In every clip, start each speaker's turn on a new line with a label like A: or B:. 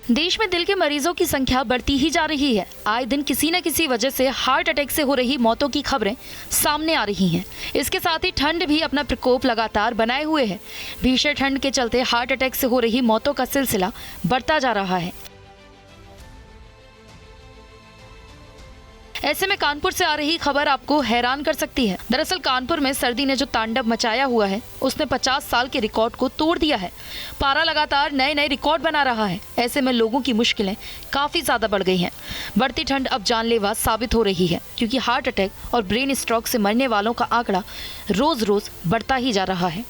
A: देश में दिल के मरीजों की संख्या बढ़ती ही जा रही है। आए दिन किसी न किसी वजह से हार्ट अटैक से हो रही मौतों की खबरें सामने आ रही हैं। इसके साथ ही ठंड भी अपना प्रकोप लगातार बनाए हुए है। भीषण ठंड के चलते हार्ट अटैक से हो रही मौतों का सिलसिला बढ़ता जा रहा है। ऐसे में कानपुर से आ रही खबर आपको हैरान कर सकती है। दरअसल कानपुर में सर्दी ने जो तांडव मचाया हुआ है उसने 50 साल के रिकॉर्ड को तोड़ दिया है। पारा लगातार नए नए रिकॉर्ड बना रहा है। ऐसे में लोगों की मुश्किलें काफी ज्यादा बढ़ गई हैं। बढ़ती ठंड अब जानलेवा साबित हो रही है, क्योंकि हार्ट अटैक और ब्रेन स्ट्रोक से मरने वालों का आंकड़ा रोज रोज बढ़ता ही जा रहा है।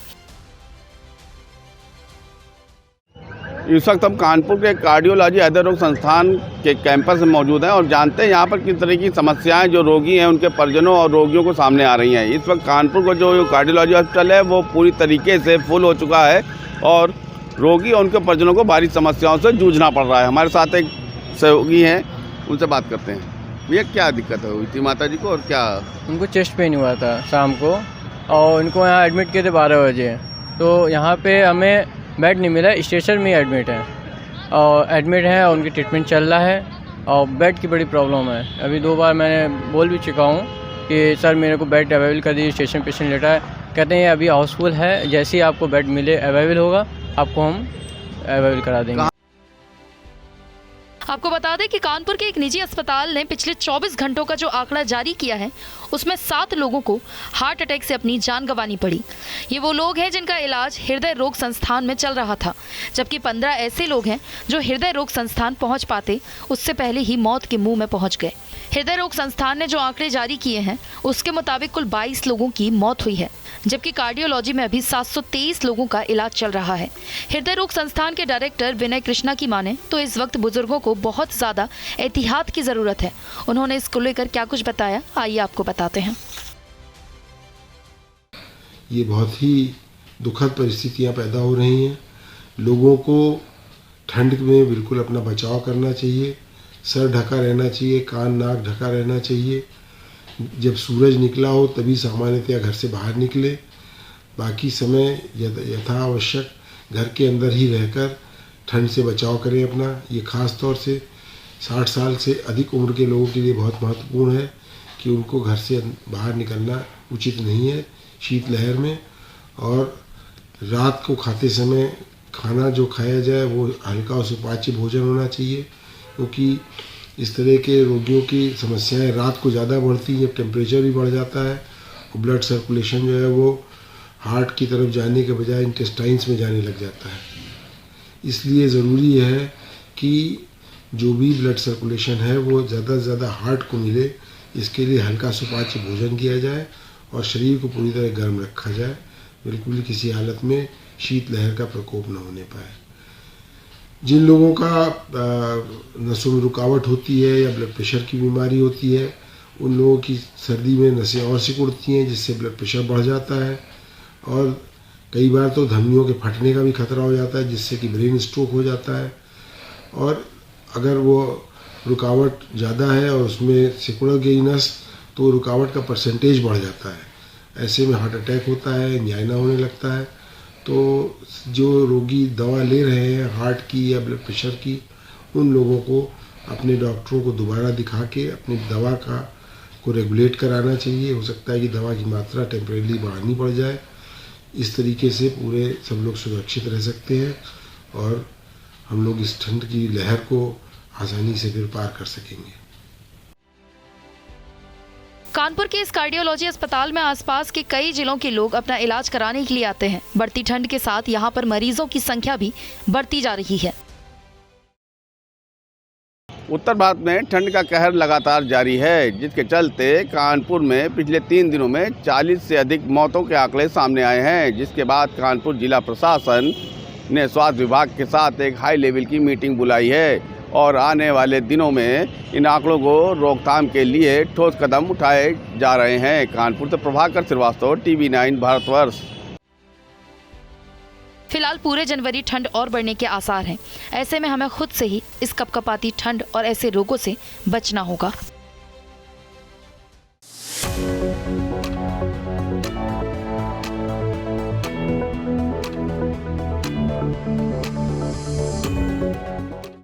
B: इस वक्त हम कानपुर के कार्डियोलॉजी हृदय रोग संस्थान के कैंपस में मौजूद हैं और जानते हैं यहाँ पर किस तरह की समस्याएं जो रोगी हैं उनके परिजनों और रोगियों को सामने आ रही हैं। इस वक्त कानपुर का जो कार्डियोलॉजी हॉस्पिटल है वो पूरी तरीके से फुल हो चुका है और रोगी और उनके परिजनों को भारी समस्याओं से जूझना पड़ रहा है। हमारे साथ एक सहयोगी हैं, उनसे बात करते हैं। भैया, क्या दिक्कत हुई थी माता जी को और क्या?
C: उनको चेस्ट पेन हुआ था शाम को और उनको यहाँ एडमिट किए थे 12 बजे। तो यहाँ पे हमें बेड नहीं मिला, स्टेशन में एडमिट है और उनकी ट्रीटमेंट चल रहा है और बेड की बड़ी प्रॉब्लम है। अभी 2 बार मैंने बोल भी चुका हूँ कि सर मेरे को बेड अवेलेबल कर दीजिए, स्टेशन पेशेंट लेटा है। कहते हैं अभी हाउसफुल है, जैसे ही आपको बेड मिले अवेलेबल होगा आपको हम अवेलेबल करा देंगे।
A: आपको बता दें कि कानपुर के एक निजी अस्पताल ने पिछले 24 घंटों का जो आंकड़ा जारी किया है उसमें 7 लोगों को हार्ट अटैक से अपनी जान गंवानी पड़ी। ये वो लोग हैं जिनका इलाज हृदय रोग संस्थान में चल रहा था, जबकि 15 ऐसे लोग हैं जो हृदय रोग संस्थान पहुंच पाते उससे पहले ही मौत के मुंह में पहुंच गए। हृदय रोग संस्थान ने जो आंकड़े जारी किए हैं उसके मुताबिक कुल 22 लोगों की मौत हुई है, जबकि कार्डियोलॉजी में अभी 723 लोगों का इलाज चल रहा है। हृदय रोग संस्थान के डायरेक्टर विनय कृष्णा की माने तो इस वक्त बुजुर्गों को बहुत ज्यादा एहतियात की जरूरत है। उन्होंने इसको लेकर क्या कुछ बताया, आइए आपको बताते हैं।
D: ये बहुत ही दुखद परिस्थितियां पैदा हो रही हैं। लोगों को ठंड में बिल्कुल अपना बचाव करना चाहिए, सर ढका रहना चाहिए, कान नाक ढका रहना चाहिए। जब सूरज निकला हो तभी सामान्यतया घर से बाहर निकले, बाकी समय यथा आवश्यक घर के अंदर ही रहकर ठंड से बचाव करें अपना। ये खास तौर से 60 साल से अधिक उम्र के लोगों के लिए बहुत महत्वपूर्ण है कि उनको घर से बाहर निकलना उचित नहीं है शीतलहर में। और रात को खाते समय खाना जो खाया जाए वो हल्का और सुपाच्य भोजन होना चाहिए, क्योंकि इस तरह के रोगियों की समस्याएं रात को ज़्यादा बढ़ती हैं जब टेम्परेचर भी बढ़ जाता है और ब्लड सर्कुलेशन जो है वो हार्ट की तरफ जाने के बजाय इंटेस्टाइन्स में जाने लग जाता है। इसलिए ज़रूरी है कि जो भी ब्लड सर्कुलेशन है वो ज़्यादा से ज़्यादा हार्ट को मिले। इसके लिए हल्का सुपाच्य भोजन किया जाए और शरीर को पूरी तरह गर्म रखा जाए, बिल्कुल किसी हालत में शीतलहर का प्रकोप न होने पाए। जिन लोगों का नसों में रुकावट होती है या ब्लड प्रेशर की बीमारी होती है, उन लोगों की सर्दी में नसें और सिकुड़ती हैं, जिससे ब्लड प्रेशर बढ़ जाता है और कई बार तो धमनियों के फटने का भी खतरा हो जाता है, जिससे कि ब्रेन स्ट्रोक हो जाता है। और अगर वो रुकावट ज़्यादा है और उसमें सिकुड़ गई नस तो रुकावट का परसेंटेज बढ़ जाता है। ऐसे में हार्ट अटैक होता है, एंजाइना होने लगता है। तो जो रोगी दवा ले रहे हैं हार्ट की या ब्लड प्रेशर की, उन लोगों को अपने डॉक्टरों को दोबारा दिखा के अपनी दवा को रेगुलेट कराना चाहिए। हो सकता है कि दवा की मात्रा टेम्परेरी बढ़ानी पड़ जाए। इस तरीके से पूरे सब लोग सुरक्षित रह सकते हैं और हम लोग इस ठंड की लहर को आसानी से फिर पार कर सकेंगे।
A: कानपुर के इस कार्डियोलॉजी अस्पताल में आसपास के कई जिलों के लोग अपना इलाज कराने के लिए आते हैं। बढ़ती ठंड के साथ यहाँ पर मरीजों की संख्या भी बढ़ती जा रही है।
B: उत्तर भारत में ठंड का कहर लगातार जारी है, जिसके चलते कानपुर में पिछले 3 दिनों में 40 से अधिक मौतों के आंकड़े सामने आए हैं। जिसके बाद कानपुर जिला प्रशासन ने स्वास्थ्य विभाग के साथ एक हाई लेवल की मीटिंग बुलाई है और आने वाले दिनों में इन आंकड़ों को रोकथाम के लिए ठोस कदम उठाए जा रहे हैं। कानपुर से प्रभाकर श्रीवास्तव, TV9 भारतवर्ष।
A: फिलहाल पूरे जनवरी ठंड और बढ़ने के आसार हैं। ऐसे में हमें खुद से ही इस कपकपाती ठंड और ऐसे रोगों से बचना होगा।